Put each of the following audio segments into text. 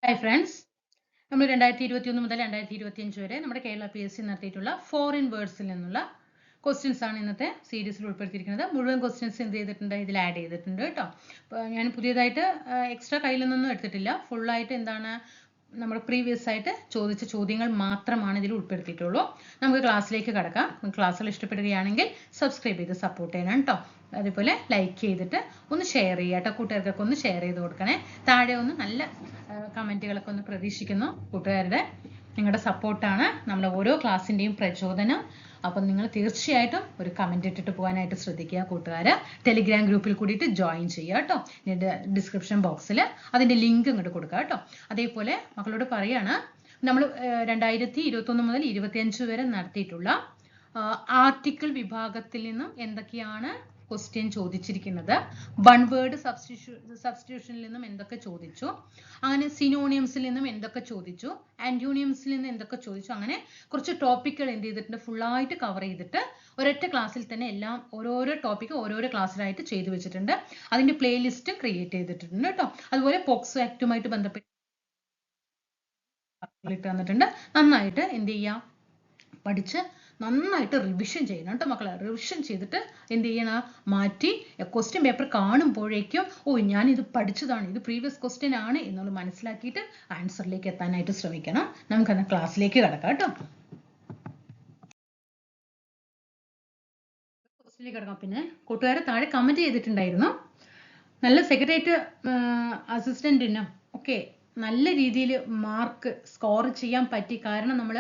Hi friends, നമ്മൾ 2021 മുതൽ 2025 വരെ നമ്മുടെ കേരള PSC നടത്തിയിട്ടുള്ള ഫോറിൻ വേർഡ്സിൽ നിന്നുള്ള ക്വസ്റ്റ്യൻസ് ആണ് ഇന്നത്തെ സീരീസിൽ ഉൾപ്പെടുത്തിയിരിക്കുന്നത്. മുഴുവൻ ക്വസ്റ്റ്യൻസ് എന്ത് ചെയ്തിട്ടുണ്ട്, ഇതിൽ ആഡ് ചെയ്തിട്ടുണ്ട് കേട്ടോ. ഞാൻ പുതിയതായിട്ട് എക്സ്ട്രാ കയ്യിൽ നിന്നൊന്നും എടുത്തിട്ടില്ല. ഫുള്ളായിട്ട് എന്താണ് നമ്മൾ പ്രീവിയസ് ആയിട്ട് ചോദിച്ച ചോദ്യങ്ങൾ മാത്രമാണ് ഇതിൽ ഉൾപ്പെടുത്തിയിട്ടുള്ളൂ. നമുക്ക് ക്ലാസ്സിലേക്ക് കടക്കാം. ക്ലാസ്സുകൾ ഇഷ്ടപ്പെടുകയാണെങ്കിൽ സബ്സ്ക്രൈബ് ചെയ്ത് സപ്പോർട്ട് ചെയ്യണം കേട്ടോ. അതേപോലെ ലൈക്ക് ചെയ്തിട്ട് ഒന്ന് ഷെയർ ചെയ്യുക കേട്ടോ. കൂട്ടുകാർക്കൊക്കെ ഒന്ന് ഷെയർ ചെയ്ത് കൊടുക്കണേ. താഴെ ഒന്ന് നല്ല കമൻറ്റുകളൊക്കെ ഒന്ന് പ്രതീക്ഷിക്കുന്നു. കൂട്ടുകാരുടെ നിങ്ങളുടെ സപ്പോർട്ടാണ് നമ്മുടെ ഓരോ ക്ലാസ്സിൻ്റെയും പ്രചോദനം. അപ്പം നിങ്ങൾ തീർച്ചയായിട്ടും ഒരു കമൻറ്റ് ഇട്ടിട്ട് പോകാനായിട്ട് ശ്രദ്ധിക്കുക കൂട്ടുകാർ. ടെലിഗ്രാം ഗ്രൂപ്പിൽ കൂടിയിട്ട് ജോയിൻ ചെയ്യുക കേട്ടോ. ഡിസ്ക്രിപ്ഷൻ ബോക്സിൽ അതിൻ്റെ ലിങ്ക് ഇങ്ങോട്ട് കൊടുക്കുക കേട്ടോ. അതേപോലെ മക്കളോട് പറയാണ്, നമ്മൾ 2021 മുതൽ 2025 വരെ നടത്തിയിട്ടുള്ള ആർട്ടിക്കിൾ വിഭാഗത്തിൽ നിന്നും എന്തൊക്കെയാണ് ക്വസ്റ്റ്യൻ ചോദിച്ചിരിക്കുന്നത്, വൺ വേർഡ് സബ്സ്റ്റിറ്റ്യൂഷനിൽ നിന്നും എന്തൊക്കെ ചോദിച്ചു, അങ്ങനെ സിനോണിയംസിൽ നിന്നും എന്തൊക്കെ ചോദിച്ചു, ആന്റോണിയംസിൽ നിന്നും എന്തൊക്കെ ചോദിച്ചു, അങ്ങനെ കുറച്ച് ടോപ്പിക്കുകൾ എന്ത് ചെയ്തിട്ടുണ്ട്, ഫുള്ളായിട്ട് കവർ ചെയ്തിട്ട് ഒരൊറ്റ ക്ലാസ്സിൽ തന്നെ എല്ലാം ഓരോരോ ടോപ്പിക്ക് ഓരോരോ ക്ലാസ്സിലായിട്ട് ചെയ്തു വെച്ചിട്ടുണ്ട്. അതിന്റെ പ്ലേലിസ്റ്റ് ക്രിയേറ്റ് ചെയ്തിട്ടുണ്ട് കേട്ടോ. അതുപോലെ പോക്സോ ആക്ടുമായിട്ട് ബന്ധപ്പെട്ട് ഇട്ട് തന്നിട്ടുണ്ട്. നന്നായിട്ട് എന്ത് ചെയ്യാം, പഠിച്ച് നന്നായിട്ട് റിവിഷൻ ചെയ്യണം കേട്ടോ മക്കളെ. റിവിഷൻ ചെയ്തിട്ട് എന്ത് ചെയ്യണം, മാറ്റി ക്വസ്റ്റ്യൻ പേപ്പർ കാണുമ്പോഴേക്കും ഞാൻ ഇത് പഠിച്ചതാണ്, ഇത് പ്രീവിയസ് ക്വസ്റ്റ്യൻ ആണ് എന്നുള്ള മനസ്സിലാക്കിയിട്ട് ആൻസറിലേക്ക് എത്താനായിട്ട് ശ്രമിക്കണം. നമുക്കന്ന് ക്ലാസ്സിലേക്ക് കിടക്കാം കേട്ടോ. ക്വസ്റ്റ്യനിലേക്ക് കിടക്കാം. പിന്നെ കൂട്ടുകാരെ താഴെ കമന്റ് ചെയ്തിട്ടുണ്ടായിരുന്നു, നല്ല സെക്രട്ടേറിയറ്റ് അസിസ്റ്റന്റിനും ഒക്കെ നല്ല രീതിയിൽ മാർക്ക് സ്കോർ ചെയ്യാൻ പറ്റി. കാരണം നമ്മൾ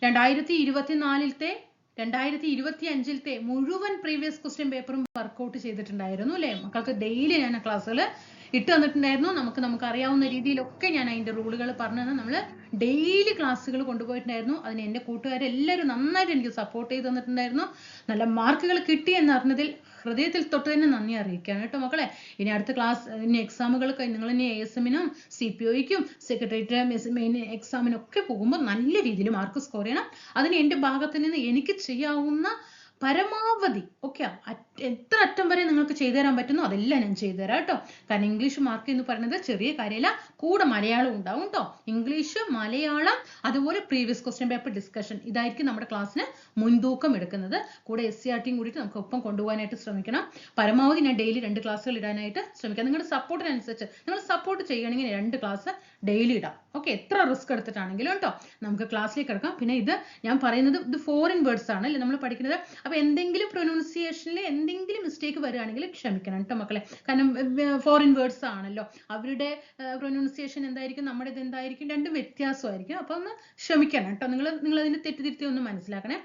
2024-ത്തെ 2025-ത്തെ മുഴുവൻ പ്രീവിയസ് ക്വസ്റ്റ്യൻ പേപ്പറും വർക്കൗട്ട് ചെയ്തിട്ടുണ്ടായിരുന്നു അല്ലേ മക്കൾക്ക്. ഡെയിലി ഞാൻ ക്ലാസ്സുകൾ ഇട്ട് തന്നിട്ടുണ്ടായിരുന്നു. നമുക്ക് അറിയാവുന്ന രീതിയിലൊക്കെ ഞാൻ അതിന്റെ റൂളുകൾ പറഞ്ഞു തന്നെ നമ്മൾ ഡെയിലി ക്ലാസ്സുകൾ കൊണ്ടുപോയിട്ടുണ്ടായിരുന്നു. അതിന് എൻ്റെ കൂട്ടുകാരെല്ലാവരും നന്നായിട്ട് എനിക്ക് സപ്പോർട്ട് ചെയ്ത് തന്നിട്ടുണ്ടായിരുന്നു. നല്ല മാർക്കുകൾ കിട്ടി എന്നറിഞ്ഞതിൽ ഹൃദയത്തിൽ തൊട്ട് തന്നെ നന്ദി അറിയിക്കുകയാണ് കേട്ടോ മക്കളെ. ഇനി അടുത്ത ക്ലാസ് ഇനി എക്സാമുകൾക്ക് നിങ്ങൾ ഇനി ASM-നും CPO-യ്ക്കും സെക്രട്ടേറിയറ്റ് മെയിൻ എക്സാമിനൊക്കെ പോകുമ്പോൾ നല്ല രീതിയിൽ മാർക്ക് സ്കോർ ചെയ്യണം. അതിന് എൻ്റെ ഭാഗത്ത് നിന്ന് എനിക്ക് ചെയ്യാവുന്ന പരമാവധി എത്ര അറ്റം വരെ നിങ്ങൾക്ക് ചെയ്തു തരാൻ പറ്റുന്നോ അതെല്ലാം ഞാൻ ചെയ്തു തരാം കേട്ടോ. കാരണം ഇംഗ്ലീഷ് മാർക്ക് എന്ന് പറയുന്നത് ചെറിയ കാര്യമല്ല, കൂടെ മലയാളം ഉണ്ടാവും കേട്ടോ. ഇംഗ്ലീഷ്, മലയാളം, അതുപോലെ പ്രീവിയസ് ക്വസ്റ്റ്യൻ പേപ്പർ ഡിസ്കഷൻ, ഇതായിരിക്കും നമ്മുടെ ക്ലാസ്സിന് മുൻതൂക്കം എടുക്കുന്നത്. കൂടെ SCRT-യും കൂടിയിട്ട് നമുക്ക് ഒപ്പം കൊണ്ടുപോകാനായിട്ട് ശ്രമിക്കണം. പരമാവധി ഞാൻ ഡെയിലി 2 ക്ലാസ്സുകൾ ഇടാനായിട്ട് ശ്രമിക്കാം. നിങ്ങളുടെ സപ്പോർട്ടിനനുസരിച്ച് നിങ്ങൾ സപ്പോർട്ട് ചെയ്യണമെങ്കിൽ 2 ക്ലാസ് ഡെയിലി ഇടാം. എത്ര റിസ്ക് എടുത്തിട്ടാണെങ്കിലും കേട്ടോ. നമുക്ക് ക്ലാസ്സിലേക്ക് കിടക്കാം. പിന്നെ ഇത് ഞാൻ പറയുന്നത് ഇത് ഫോറിൻ വേർഡ്സ് ആണ് അല്ലേ നമ്മൾ പഠിക്കുന്നത്. അപ്പൊ എന്തെങ്കിലും പ്രൊനൗൺസിയേഷനിൽ എന്തെങ്കിലും മിസ്റ്റേക്ക് വരികയാണെങ്കിൽ ക്ഷമിക്കണം കേട്ടോ മക്കളെ. കാരണം ഫോറിൻ വേർഡ്സ് ആണല്ലോ, അവരുടെ പ്രൊനൗൺസിയേഷൻ എന്തായിരിക്കും, നമ്മുടെ ഇത് എന്തായിരിക്കും, രണ്ടും വ്യത്യാസമായിരിക്കും. അപ്പൊ ഒന്ന് ക്ഷമിക്കണം കേട്ടോ. നിങ്ങൾ അതിന്റെ തെറ്റുതിരുത്തി ഒന്ന് മനസ്സിലാക്കണേ.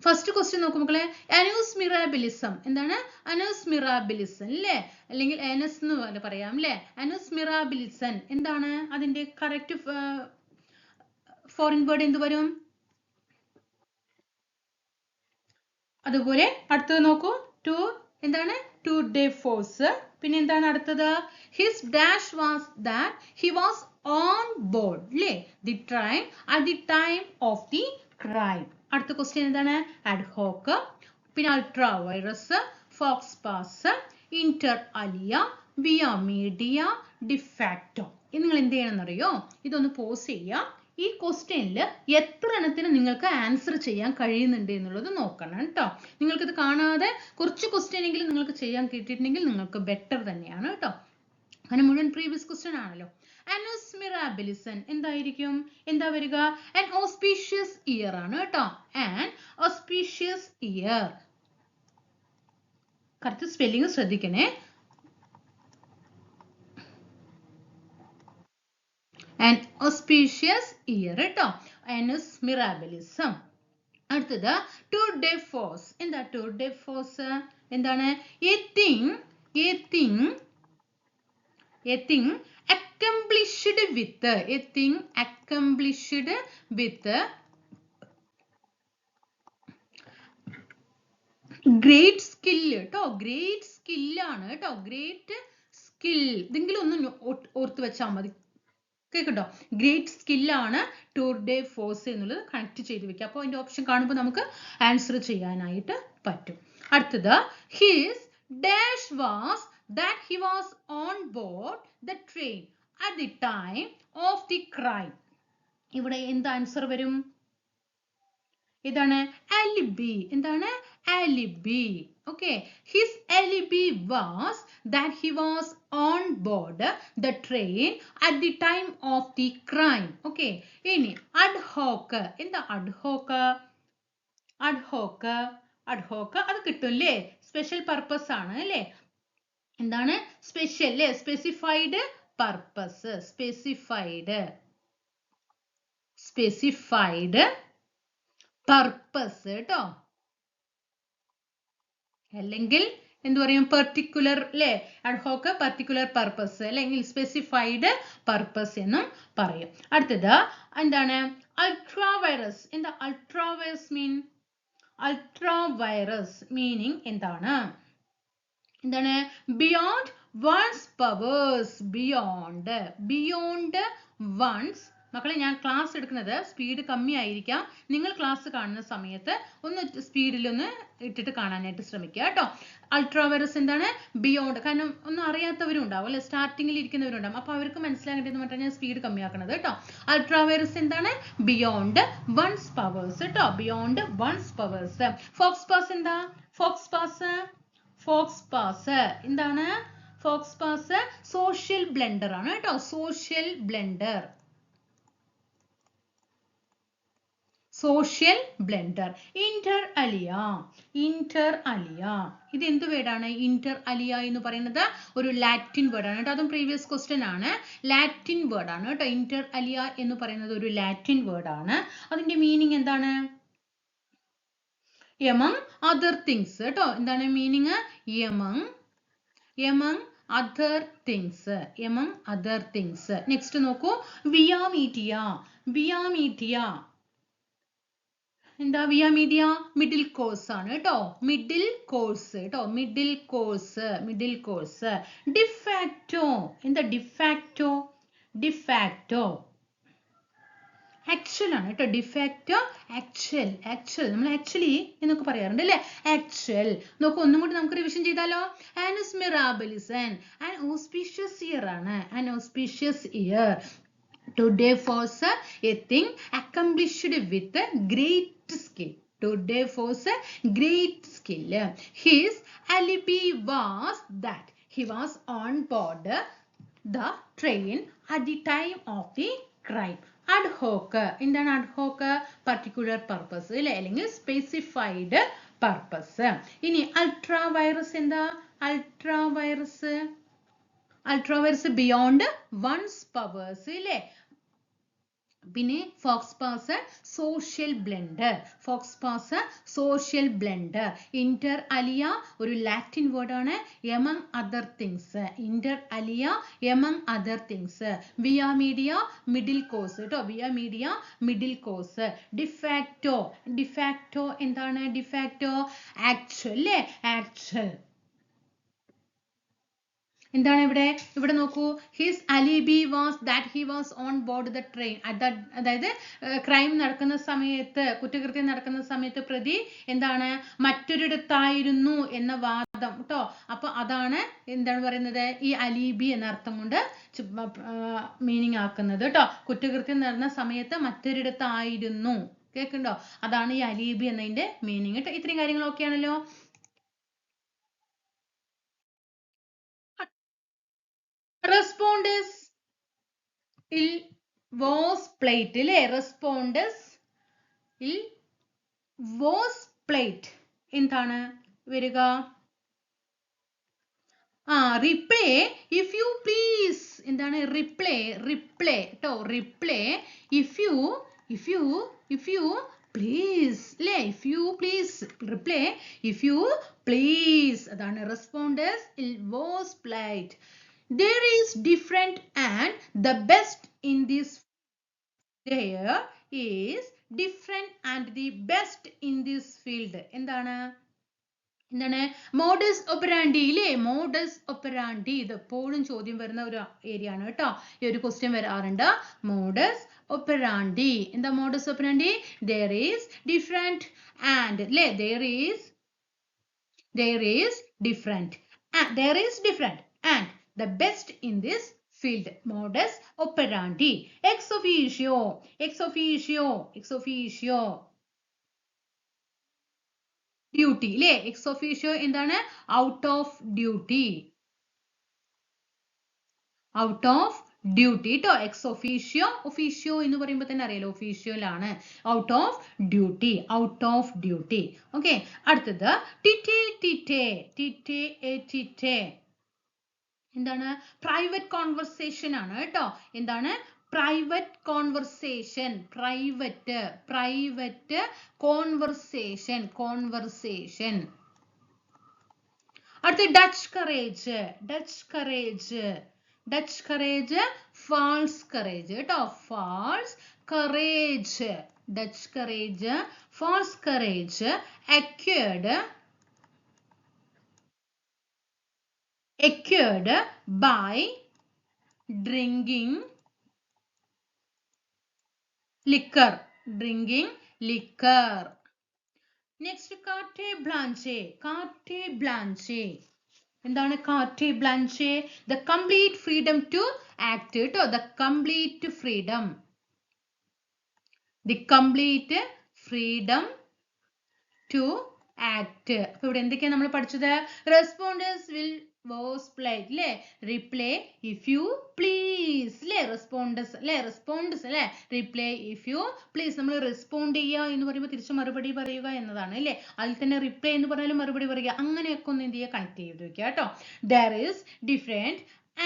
ഫസ്റ്റ് ക്വസ്റ്റ്യൻ നോക്കൂ മക്കളെ. അനൂസ് മിറാബിലിസം എന്താണ്? അനൂസ് മിറാബിലിസൺ അല്ലേ, അല്ലെങ്കിൽ എനസ് എന്ന് പറയാം അല്ലേ. അനൂസ് മിറാബിലിസൺ എന്താണ് അതിന്റെ കറക്റ്റ് ഫോറിൻ വേർഡ് എന്ത് വരും? അതുപോലെ അടുത്തത് നോക്കൂ. ടു എന്താണ്? Tour de force. പിന്നെ എന്താണ് അടുത്തത്? His dash was that he was on board അല്ലേ, the train at the time of the crime. അടുത്ത ക്വസ്റ്റ്യൻ എന്താണ്? അഡ്ഹോക്ക്, പിന്നെ ultra vires, faux pas, inter alia, via media, de facto. നിങ്ങൾ എന്ത് ചെയ്യണമെന്നറിയോ, ഇതൊന്ന് പോസ് ചെയ്യുക. ഈ ക്വസ്റ്റ്യനിൽ എത്ര എണ്ണത്തിന് നിങ്ങൾക്ക് ആൻസർ ചെയ്യാൻ കഴിയുന്നുണ്ട് എന്നുള്ളത് നോക്കണം കേട്ടോ. നിങ്ങൾക്കിത് കാണാതെ കുറച്ച് ക്വസ്റ്റ്യൻ എങ്കിലും നിങ്ങൾക്ക് ചെയ്യാൻ കിട്ടിയിട്ടുണ്ടെങ്കിൽ നിങ്ങൾക്ക് ബെറ്റർ തന്നെയാണ് കേട്ടോ. അങ്ങനെ മുഴുവൻ പ്രീവിയസ് ക്വസ്റ്റ്യൻ ആണല്ലോ. അനൂസ് മിറാബിലിസൺ എന്തായിരിക്കും, എന്താ വരിക? ആൻ ഓസ്പീഷ്യസ് ഇയർ ആണ് കേട്ടോ. An auspicious year. Correct spelling ശ്രദ്ധിക്കണേ. An auspicious year കേട്ടോ. Annus mirabilism. അടുത്തത് ടു ഡേ ഫോഴ്സ്. എന്താ ടു ഡേ ഫോഴ്സ്? എന്താണ്? a thing accomplished with great skill കേട്ടോ. ഗ്രേറ്റ് സ്കില്ലാണ് കേട്ടോ. ഗ്രേറ്റ് സ്കിൽ ഇതെങ്കിലും ഒന്ന് ഓർത്ത് വെച്ചാൽ മതി കേട്ടോ. ഗ്രേറ്റ് സ്കില്ലാണ് ടു ഡേ ഫോഴ്സ് എന്നുള്ളത് കണക്ട് ചെയ്ത് വെക്കുക. അപ്പോൾ അതിന്റെ ഓപ്ഷൻ കാണുമ്പോൾ നമുക്ക് ആൻസർ ചെയ്യാനായിട്ട് പറ്റും. അടുത്തത് his dash was that he was on board the train at the time of the crime. ഇവിടെ എന്ത് ആൻസർ വരും? ഇതാണ് alibi. എന്താണ് alibi? Okay, his alibi was that he was on board the train at the time of the crime. Okay, ഇനി ad hoc. എന്താ ad hoc? ad hoc അത് കിട്ടുമല്ലേ? Special purpose ആണ് അല്ലേ? എന്താണ് സ്പെഷ്യൽ അല്ലേ? Specified purpose. സ്പെസിഫൈഡ് പർപ്പസ് കേട്ടോ. അല്ലെങ്കിൽ എന്ത് പറയും? പെർട്ടിക്കുലർ അല്ലേ? ad hoc പെർട്ടിക്കുലർ പർപ്പസ് അല്ലെങ്കിൽ സ്പെസിഫൈഡ് പർപ്പസ് എന്നും പറയും. അടുത്തത് എന്താണ്? അൾട്രാവൈറസ്. എന്താ അൾട്രാവൈറസ് മീൻ? അൾട്രാവൈറസ് മീനിങ് എന്താണ്? എന്താണ്? Beyond one's powers. Beyond one's. മക്കളെ ഞാൻ ക്ലാസ് എടുക്കുന്നത് സ്പീഡ് കമ്മി ആയിരിക്കാം. നിങ്ങൾ ക്ലാസ് കാണുന്ന സമയത്ത് ഒന്ന് സ്പീഡിലൊന്ന് ഇട്ടിട്ട് കാണാനായിട്ട് ശ്രമിക്കുക കേട്ടോ. അൾട്രാവൈറസ് എന്താണ്? ബിയോണ്ട്. കാരണം ഒന്നും അറിയാത്തവരും ഉണ്ടാവും അല്ലെ, സ്റ്റാർട്ടിങ്ങിൽ ഇരിക്കുന്നവരുണ്ടാവും. അപ്പൊ അവർക്ക് മനസ്സിലാകേണ്ടതെന്ന് പറഞ്ഞാൽ ഞാൻ സ്പീഡ് കമ്മിയാക്കണത് കേട്ടോ. അൾട്രാവൈറസ് എന്താണ്? ബിയോണ്ട് വൺസ് പവേഴ്സ് കേട്ടോ. Beyond one's powers. Faux pas എന്താ? ഫോക്സ് പാസ് എന്താണ്? ഫോക്സ് പാസ് സോഷ്യൽ ബ്ലെൻഡർ ആണ് കേട്ടോ. Social blunder. Inter alia. ഇത് എന്ത് വേർഡാണ്? ഇന്റർ അലിയ എന്ന് പറയുന്നത് ഒരു ലാറ്റിൻ വേർഡ് ആണ് കേട്ടോ. അതും പ്രീവിയസ് ക്വസ്റ്റ്യൻ ആണ്. ലാറ്റിൻ വേർഡ് ആണ് കേട്ടോ. ഇന്റർ അലിയ എന്ന് പറയുന്നത് ഒരു ലാറ്റിൻ വേർഡ് ആണ്. അതിന്റെ മീനിങ് എന്താണ്? among other things കേട്ടോ. എന്താണ് meaning? among other things. Next നോക്കൂ. via media. എന്താ via media? മിഡിൽ കോഴ്സ് ആണ് കേട്ടോ. Middle course. ഡിഫാക്റ്റോ. എന്താ ഡിഫാക്റ്റോ? ആക്ച്വൽ ആണ് കേട്ടോ. De facto actual. നമ്മൾ ആക്ച്വലി എന്നൊക്കെ പറയാറുണ്ട് അല്ലേ? ആക്ച്വൽ. നോക്കൂ, ഒന്നും കൂടി നമുക്ക് റിവിഷൻ ചെയ്താലോ. Annus mirabilis an auspicious year ആണ്. An auspicious year. Today was a thing accomplished with great skill. His alibi was that he was on board the train at the time of the crime. ad hoc. എന്താണ് ad hoc? particular purpose അല്ലേ? അല്ലെങ്കിൽ specified purpose. ഇനി അൾട്രാവൈറസ് എന്താ? അൾട്രാവൈറസ് beyond one's powers ഇല്ലേ? പിന്നെ faux pas social blunder. Inter alia ഒരു Latin word ആണ്. Among other things. Inter alia among other things. Via media middle course കേട്ടോ. Via media middle course. De facto എന്താണ്? ഡിഫാക്റ്റോ ആക്ച്വൽ അല്ലേ? Actual. എന്താണ് ഇവിടെ നോക്കൂ. His alibi was that he was on board the train. അതായത് crime നടക്കുന്ന സമയത്ത്, കുറ്റകൃത്യം നടക്കുന്ന സമയത്ത് പ്രതി എന്താണ്? മറ്റൊരിടത്തായിരുന്നു എന്ന വാദം കേട്ടോ. അപ്പൊ അതാണ് എന്താണ് പറയുന്നത്? ഈ അലിബി എന്ന അർത്ഥം കൊണ്ട് മീനിങ് ആക്കുന്നത് കേട്ടോ. കുറ്റകൃത്യം നടന്ന സമയത്ത് മറ്റൊരിടത്തായിരുന്നു. കേൾക്കുന്നുണ്ടോ? അതാണ് ഈ അലിബി എന്നതിന്റെ മീനിങ് കേട്ടോ. ഇത്രയും കാര്യങ്ങളൊക്കെയാണല്ലോ. റെസ്പോണ്ടസ് il was plate അല്ലേ? റെസ്പോണ്ടസ് il was plate എന്താണ് വരിക? Reply if you please. എന്താണ് റിപ്ലൈ? കേട്ടോ. റിപ്ലൈ ഇഫ് യു പ്ലീസ് അല്ലേ? If you please. Reply if you please. അതാണ് റെസ്പോണ്ടസ് il was plate. There is different and the best in this. There is different and the best in this field. എന്താണ് modus ഒപ്പറാൻഡി ഇല്ലേ? Modus ഒപ്പറാൻഡി ഇത് എപ്പോഴും ചോദ്യം വരുന്ന ഒരു area ആണ് കേട്ടോ. ഈ ഒരു ക്വസ്റ്റ്യൻ വരാറുണ്ട്. മോഡസ് ഒപ്പറാൻഡി. എന്താ modus ഒപ്പറാൻഡി? there is different and അല്ലേ? there is different and the best in this field. Modus operandi. Ex officio. Ex officio. Ex officio. Duty. അല്ലേ? Ex officio എന്താണ്? Out of duty. Out of duty ട്ടോ. Ex officio. Officio എന്ന് പറയുമ്പോൾ തന്നെ അറിയാലോ ഒഫീഷ്യോയിലാണ്. Out of duty. Out of duty. Okay. അടുത്തത് tite tite. Tite et tite. എന്താണ്? Private conversation ആണ് കേട്ടോ. എന്താണ്? Private conversation. Private conversation. അടുത്ത ഡച്ച് കറേജ്. ഫാൾസ് കറേജ് കേട്ടോ. False courage. Dutch courage, false courage. acquired by drinking liquor. Next, carte blanche. എന്താണ് carte blanche? The complete freedom to act ട്ടോ. The complete freedom to act. അപ്പോൾ ഇവിടെ എന്തൊക്കെയാണ് നമ്മൾ പഠിച്ചത്? Responders will was polite അല്ലേ? Reply if you please അല്ലേ? Responders അല്ലേ? Reply if you please. നമ്മൾ റെസ്പോണ്ട് ചെയ്യുക എന്ന് പറയുമ്പോൾ തിരിച്ച് മറുപടി പറയുക എന്നതാണ് അല്ലേ? അതിൽ തന്നെ റിപ്ലൈ എന്ന് പറഞ്ഞാലും മറുപടി പറയുക. അങ്ങനെയൊക്കെ ഒന്ന് എന്ത് ചെയ്യുക? കണക്ട് ചെയ്ത് വെക്കുക കേട്ടോ. There is different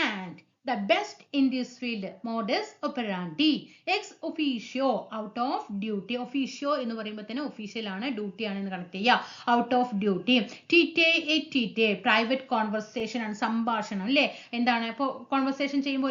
and the best in this field. Modus operandi. Ex officio. Out of duty. Officio എന്ന് പറയുമ്പോൾ തന്നെ ഒഫീഷ്യൽ ആണ്, ഡ്യൂട്ടി ആണ് എന്ന് കണക്ട് ചെയ്യുക. Out of duty. Tite et tite. Private conversation ആണ്, സംഭാഷണം അല്ലേ? എന്താണ്? ഇപ്പോൾ കോൺവെർസേഷൻ ചെയ്യുമ്പോൾ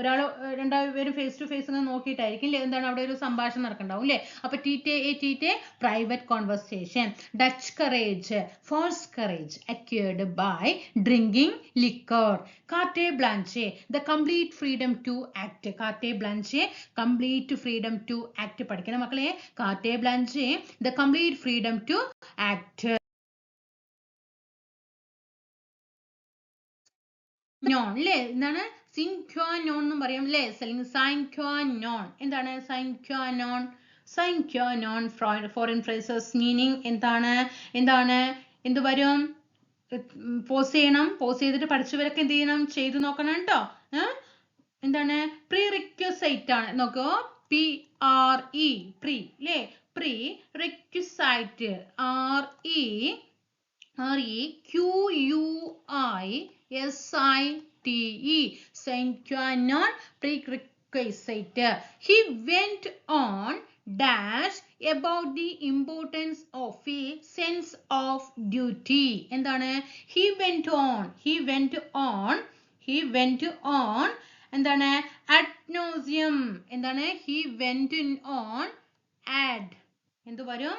ഒരാൾ രണ്ടുപേരും ഫേസ് ടു ഫേസ് നോക്കിയിട്ടായിരിക്കും അല്ലേ? എന്താണ് അവിടെ ഒരു സംഭാഷണം നടക്കണ്ടാവും അല്ലേ? അപ്പൊ tite et tite, private conversation. Dutch courage, false courage, acquired by drinking liquor. Carte blanche, the complete freedom to act. Carte blanche, complete freedom to act. പഠിക്കണം മക്കളെ. Carte blanche, the complete freedom to act. Non അല്ലേ? എന്താണ്? സിൻക്വാനോൺ എന്നും പറയാം അല്ലേ? സൈൻക്വാനോൺ. എന്താണ് സൈൻക്വാനോൺ? Foreign phrases meaning എന്താണ്? എന്ത് വരും? പോസ് ചെയ്യണം. പോസ് ചെയ്തിട്ട് പഠിച്ചവരൊക്കെ എന്ത് ചെയ്യണം? ചെയ്തു നോക്കണം കേട്ടോ. എന്താണ്? പ്രീ റിക്വസൈറ്റ് ആണ്. നോക്കോ. PRE പ്രീ അല്ലേ? Pre requisite. REQUISITE. Synquanon prerequisite. He went on dash about the importance of a sense of duty. എന്താണ്? He went on എന്താണ്? ad nauseam. എന്താണ്? He went on എന്ത് വരും?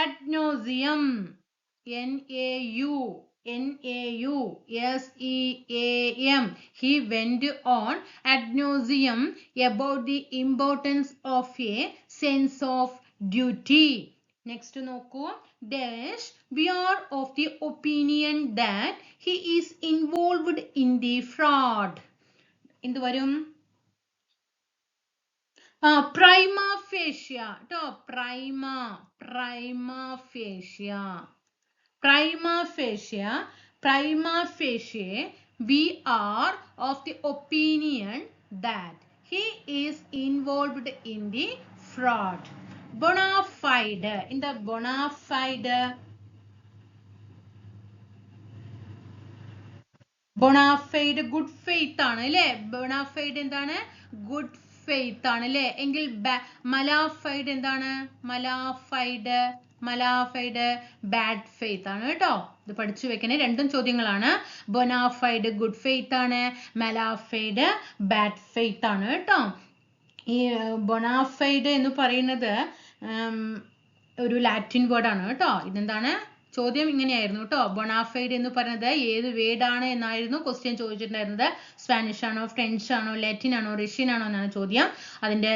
ad nauseam. NAUSEAM. He went on ad nauseam about the importance of a sense of duty. Next നോക്കൂ. Dash, we are of the opinion that he is involved in the fraud. എന്ത് വരും? prima facie ട്ടോ. prima facie, we are of the opinion that he is involved in the fraud. Bona fide. In the bona fide good faith ആണ് അല്ലേ? bona fide എന്താണ്? good faith ആണ് അല്ലേ? എങ്കിൽ malafide എന്താണ്? malafide bad faith ആണ് കേട്ടോ. ഇത് പഠിച്ചു വെക്കണേ. രണ്ടും ചോദ്യങ്ങളാണ്. ബൊനാഫൈഡ് ഗുഡ് ഫെയ്ത്ത് ആണ്, malafide bad faith ആണ് കേട്ടോ. ഈ ബൊനാഫൈഡ് എന്ന് പറയുന്നത് ഒരു ലാറ്റിൻ വേർഡ് ആണ് കേട്ടോ. ഇതെന്താണ്? ചോദ്യം ഇങ്ങനെയായിരുന്നു കേട്ടോ. ബൊണാഫൈഡ് എന്ന് പറയുന്നത് ഏത് വേർഡാണ് എന്നായിരുന്നു ക്വസ്റ്റ്യൻ ചോദിച്ചിട്ടുണ്ടായിരുന്നത്. സ്പാനിഷ് ആണോ, ഫ്രഞ്ച് ആണോ, ലാറ്റിൻ ആണോ, റഷ്യൻ ആണോ എന്നാണ് ചോദ്യം. അതിന്റെ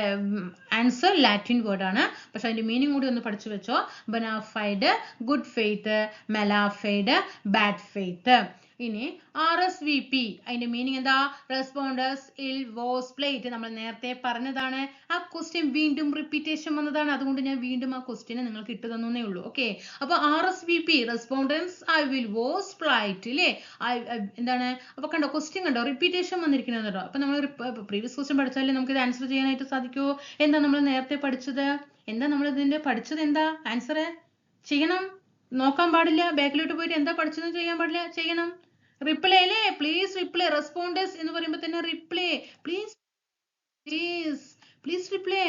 ആൻസർ ലാറ്റിൻ വേർഡ് ആണ്. പക്ഷെ അതിന്റെ മീനിങ് കൂടി ഒന്ന് പഠിച്ചു വെച്ചോ. Bona fide good faith, malafide bad faith. ഇനി RSVP അതിന്റെ മീനിങ് എന്താ? Repondez s'il vous plait. നമ്മൾ നേരത്തെ പറഞ്ഞതാണ്. ആ ക്വസ്റ്റ്യൻ വീണ്ടും റിപ്പീറ്റേഷൻ വന്നതാണ്. അതുകൊണ്ട് ഞാൻ വീണ്ടും ആ ക്വസ്റ്റ്യന് നിങ്ങൾക്ക് ഇട്ടു തന്നേ ഉള്ളൂ. ഓക്കെ, അപ്പൊ RSVP respondents I will was plait അല്ലേ? എന്താണ്? അപ്പൊ കണ്ടോ ക്വസ്റ്റ്യൻ കണ്ടോ റിപ്പീറ്റേഷൻ വന്നിരിക്കുന്നത് കേട്ടോ. അപ്പൊ നമ്മൾ പ്രീവിയസ് ക്വസ്റ്റ്യൻ പഠിച്ചാലേ നമുക്ക് ഇത് ആൻസർ ചെയ്യാനായിട്ട് സാധിക്കുമോ? എന്താ നമ്മൾ നേരത്തെ പഠിച്ചത്? എന്താ നമ്മൾ ഇതിന്റെ പഠിച്ചത്? എന്താ ആൻസർ ചെയ്യണം? നോക്കാൻ പാടില്ല. ബാക്കിലോട്ട് പോയിട്ട് എന്താ പഠിച്ചതെന്ന് ചെയ്യാൻ പാടില്ല, ചെയ്യണം. റിപ്ലൈ അല്ലേ? Please reply. റെസ്പോണ്ടേഴ്സ് എന്ന് പറയുമ്പോൾ തന്നെ reply. Please please please reply.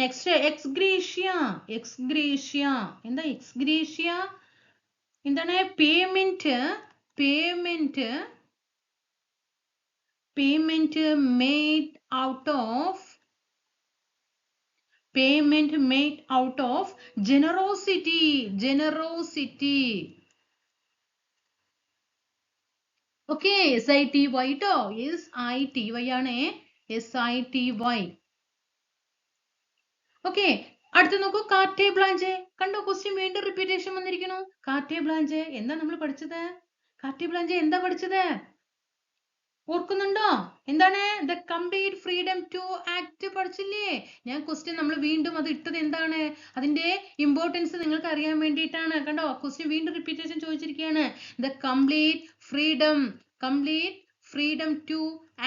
Next ex gratia. Ex gratia എന്താ? എക്സ്ഗ്രേഷ്യ എന്താണ്? Payment. Payment payment made out of payment made out of generosity. Generosity. Okay, SITY ട്ടോ. SITY ആണ്. SITY. ഓക്കെ, അടുത്ത് നോക്കൂ. കാർട്ടേ ബ്ലാഞ്ചെ. കണ്ടോ ക്വസ്റ്റ്യൻ വീണ്ടും റിപ്പീറ്റേഷൻ വന്നിരിക്കുന്നു. കാർട്ടേ ബ്ലാഞ്ചെ എന്താ നമ്മൾ പഠിച്ചത്? കാർട്ടേ ബ്ലാഞ്ചെ എന്താ പഠിച്ചത്? ഓർക്കുന്നുണ്ടോ? എന്താണ്? The complete freedom to act പഠിച്ചില്ലേ? ഞാൻ ക്വസ്റ്റ്യൻ നമ്മൾ വീണ്ടും അത് ഇട്ടത് എന്താണ്? അതിന്റെ ഇമ്പോർട്ടൻസ് നിങ്ങൾക്ക് അറിയാൻ വേണ്ടിയിട്ടാണ്. കണ്ടോ ക്വസ്റ്റ്യൻ വീണ്ടും റിപ്പീറ്റേഷൻ ചോദിച്ചിരിക്കുകയാണ്. The complete freedom to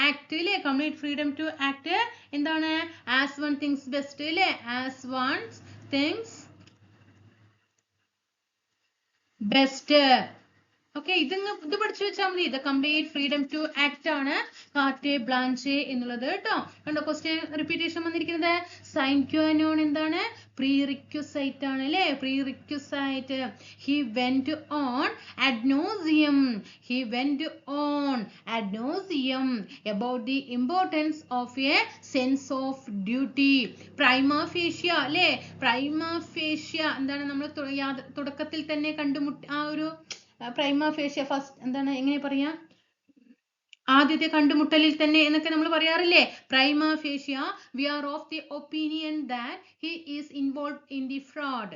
act അല്ലേ? കംപ്ലീറ്റ് ഫ്രീഡം ടു ആക്ട് എന്താണ്? ആസ് വൺ തിങ്സ് ബെസ്റ്റ് അല്ലേ? As one thinks best. Okay, ഇത് പഠിച്ചു വെച്ചാൽ മതി. The complete freedom to act ആണ് കാർട്ടേ ബ്ലാഞ്ചെ എന്നുള്ളത് കേട്ടോ. കണ്ടോ ക്വസ്റ്റ്യൻ റിപ്പീറ്റേഷൻ വന്നിരിക്കുന്നത്. സൈൻ ക്യു നോൺ എന്താണ്? പ്രീ റിക്വസൈറ്റ് ആണ് അല്ലേ? Prerequisite. He went on ad nauseam. He went on ad nauseam about the importance of a sense of duty. പ്രൈമ fascia അല്ലേ? പ്രൈമ fascia എന്താണ്? നമ്മൾ തുടക്കത്തിൽ തന്നെ ആ ഒരു പ്രൈമ ഫേഷ്യ ഫസ്റ്റ് എന്താണ്? എങ്ങനെ പറയാ? ആദ്യത്തെ കണ്ടുമുട്ടലിൽ തന്നെ എന്നൊക്കെ നമ്മൾ പറയാറില്ലേ? Prima facie we are of the opinion that he is involve in the fraud.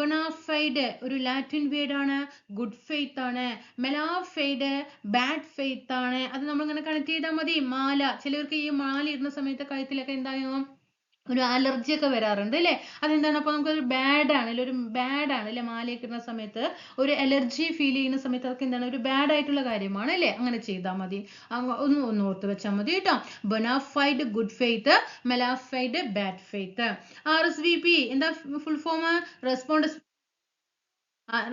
Bona fide ഒരു ലാറ്റിൻ വേർഡ് ആണ്. ഗുഡ് ഫെയ്ത്ത് ആണ്. മെലാഫൈഡ് ബാഡ് ഫെയ്ത്ത് ആണ്. അത് നമ്മൾ ഇങ്ങനെ കണക്ട് ചെയ്താൽ മതി. മാല, ചിലർക്ക് ഈ മാല ഇടുന്ന സമയത്ത് കഴുത്തിലൊക്കെ എന്തായോ ഒരു അലർജി ഒക്കെ വരാറുണ്ട് അല്ലേ? അതെന്താണ്? അപ്പൊ നമുക്കൊരു ബാഡ് ആണ് അല്ലേ? മാലയൊക്കെ ഇടുന്ന സമയത്ത് ഒരു അലർജി ഫീൽ ചെയ്യുന്ന സമയത്ത് അതൊക്കെ എന്താണ്? ഒരു ബാഡ് ആയിട്ടുള്ള കാര്യമാണ് അല്ലേ? അങ്ങനെ ചെയ്താൽ മതി. ഒന്ന് ഓർത്ത് വെച്ചാൽ മതി കേട്ടോ. Bona fide good faith, mala fide bad faith. RSVP എന്താ ഫുൾ ഫോം?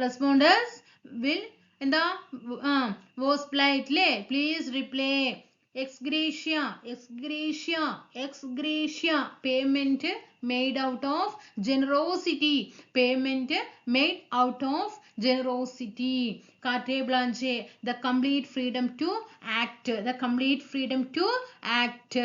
റെസ്പോണ്ടേഴ്സ് വിൽ എന്താ? വാസ് പ്ലൈറ്റ് അല്ലേ? Please reply. Ex gratia. Payment made out of generosity. Payment made out of generosity. Carte blanche. The complete freedom to act. The complete freedom to act.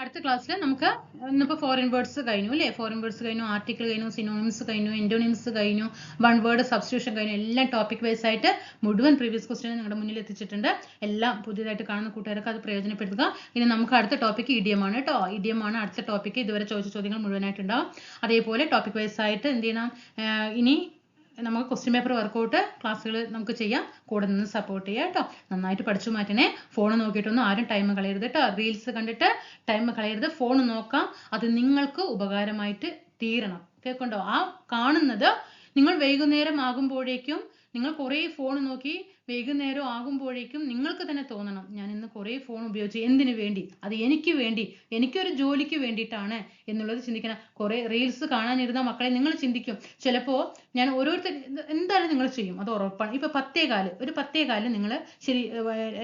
അടുത്ത ക്ലാസ്സിൽ നമുക്ക് ഇന്നിപ്പോൾ foreign words കഴിഞ്ഞു അല്ലേ? Foreign words കഴിഞ്ഞു, article കഴിഞ്ഞു, synonyms കഴിഞ്ഞു, എൻറ്റോണിംസ് കഴിഞ്ഞു, വൺ വേർഡ് സബ്സ്റ്റിറ്റ്യൂഷൻ കഴിഞ്ഞു. എല്ലാം ടോപ്പിക് വൈസ് ആയിട്ട് മുഴുവൻ പ്രീവിയസ് ക്വസ്റ്റ്യൻ നിങ്ങളുടെ മുന്നിൽ എത്തിച്ചിട്ടുണ്ട്. എല്ലാം പുതിയതായിട്ട് കാണുന്ന കൂട്ടുകാർക്ക് അത് പ്രയോജനപ്പെടുത്തുക. ഇനി നമുക്ക് അടുത്ത ടോപ്പിക് ഇഡിയം ആണ് കേട്ടോ. ഇഡിയം ആണ് അടുത്ത ടോപ്പിക്. ഇതുവരെ ചോദിച്ച ചോദ്യങ്ങൾ മുഴുവനായിട്ടുണ്ടാവും. അതേപോലെ ടോപ്പിക് വൈസ് ആയിട്ട് എന്ത് ചെയ്യണം? ഇനി നമുക്ക് ക്വസ്റ്റ്യൻ പേപ്പർ വർക്കൗട്ട് ക്ലാസ്സുകൾ നമുക്ക് ചെയ്യാം. കൂടെ നിന്ന് സപ്പോർട്ട് ചെയ്യാം കേട്ടോ. നന്നായിട്ട് പഠിച്ചു മാറ്റണേ. ഫോൺ നോക്കിയിട്ടൊന്നും ആരും ടൈം കളയരുത് കേട്ടോ. റീൽസ് കണ്ടിട്ട് ടൈം കളയരുത്. ഫോൺ നോക്കാം. അത് നിങ്ങൾക്ക് ഉപകാരമായിട്ട് തീരണം. കേൾക്കുന്നുണ്ടോ? ആ കാണുന്നത് നിങ്ങൾ വൈകുന്നേരം ആകുമ്പോഴേക്കും നിങ്ങൾ കുറേ ഫോൺ നോക്കി വൈകുന്നേരം ആകുമ്പോഴേക്കും നിങ്ങൾക്ക് തന്നെ തോന്നണം, ഞാൻ ഇന്ന് കുറേ ഫോൺ ഉപയോഗിച്ചു. എന്തിനു വേണ്ടി? അത് എനിക്ക് വേണ്ടി, എനിക്കൊരു ജോലിക്ക് വേണ്ടിയിട്ടാണ് എന്നുള്ളത് ചിന്തിക്കണം. കുറേ റീൽസ് കാണാനിരുന്ന മക്കളെ നിങ്ങൾ ചിന്തിക്കും. ചിലപ്പോൾ ഞാൻ ഓരോരുത്തർ എന്തായാലും നിങ്ങൾ ചെയ്യും, അത് ഉറപ്പാണ്. ഇപ്പൊ 10:15 നിങ്ങൾ ശരി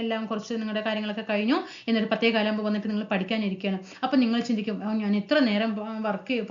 എല്ലാം കുറച്ച് നിങ്ങളുടെ കാര്യങ്ങളൊക്കെ കഴിഞ്ഞു, എന്നൊരു 10:15 വന്നിട്ട് നിങ്ങൾ പഠിക്കാനിരിക്കുകയാണ്. അപ്പൊ നിങ്ങൾ ചിന്തിക്കും, ഞാൻ ഇത്ര നേരം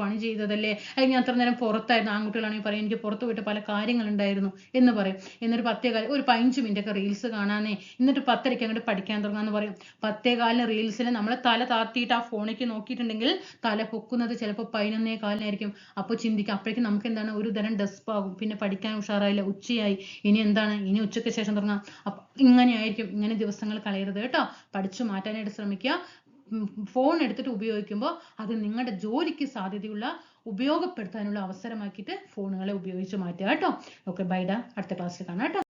പണി ചെയ്തതല്ലേ, അല്ലെങ്കിൽ ഞാൻ അത്ര നേരം പുറത്തായിരുന്നു. ആൺകുട്ടികളാണെങ്കിൽ പറയും എനിക്ക് പുറത്ത് പോയിട്ട് പല കാര്യങ്ങളുണ്ടായിരുന്നു എന്ന് പറയും. എന്നൊരു 10:15 ഒരു 15 മിനിറ്റ് ഒക്കെ റീൽസ് കാണാനേ, എന്നിട്ട് 10:30 അങ്ങോട്ട് പഠിക്കാൻ തുടങ്ങാന്ന് പറയും. 10:15 റീൽസിന് നമ്മൾ തല താത്തിയിട്ട് ആ ഫോണിലേക്ക് നോക്കിയിട്ടുണ്ടെങ്കിൽ തല പൊക്കുന്നത് ചിലപ്പോൾ 11:15 അപ്പോൾ ചിന്തിക്കും. അപ്പോഴേക്കും നമുക്ക് എന്താണ്? ഒരു തരം ഡെസ്പാകും. പിന്നെ പഠിക്കാൻ ഉഷാറായില്ല, ഉച്ചയായി, ഇനി എന്താണ്? ഇനി ഉച്ചയ്ക്ക് ശേഷം തുടങ്ങാം. അപ്പൊ ഇങ്ങനെയായിരിക്കും. ഇങ്ങനെ ദിവസങ്ങൾ കളയരുത് കേട്ടോ. പഠിച്ചു മാറ്റാനായിട്ട് ശ്രമിക്കുക. ഫോൺ എടുത്തിട്ട് ഉപയോഗിക്കുമ്പോൾ അത് നിങ്ങളുടെ ജോലിക്ക് സാധ്യതയുള്ള ഉപയോഗപ്പെടുത്താനുള്ള അവസരമാക്കിയിട്ട് ഫോണുകളെ ഉപയോഗിച്ച് മാറ്റുക കേട്ടോ. ഓക്കെ, ബൈ ഡാ, അടുത്ത ക്ലാസ്സിൽ കാണാം കേട്ടോ.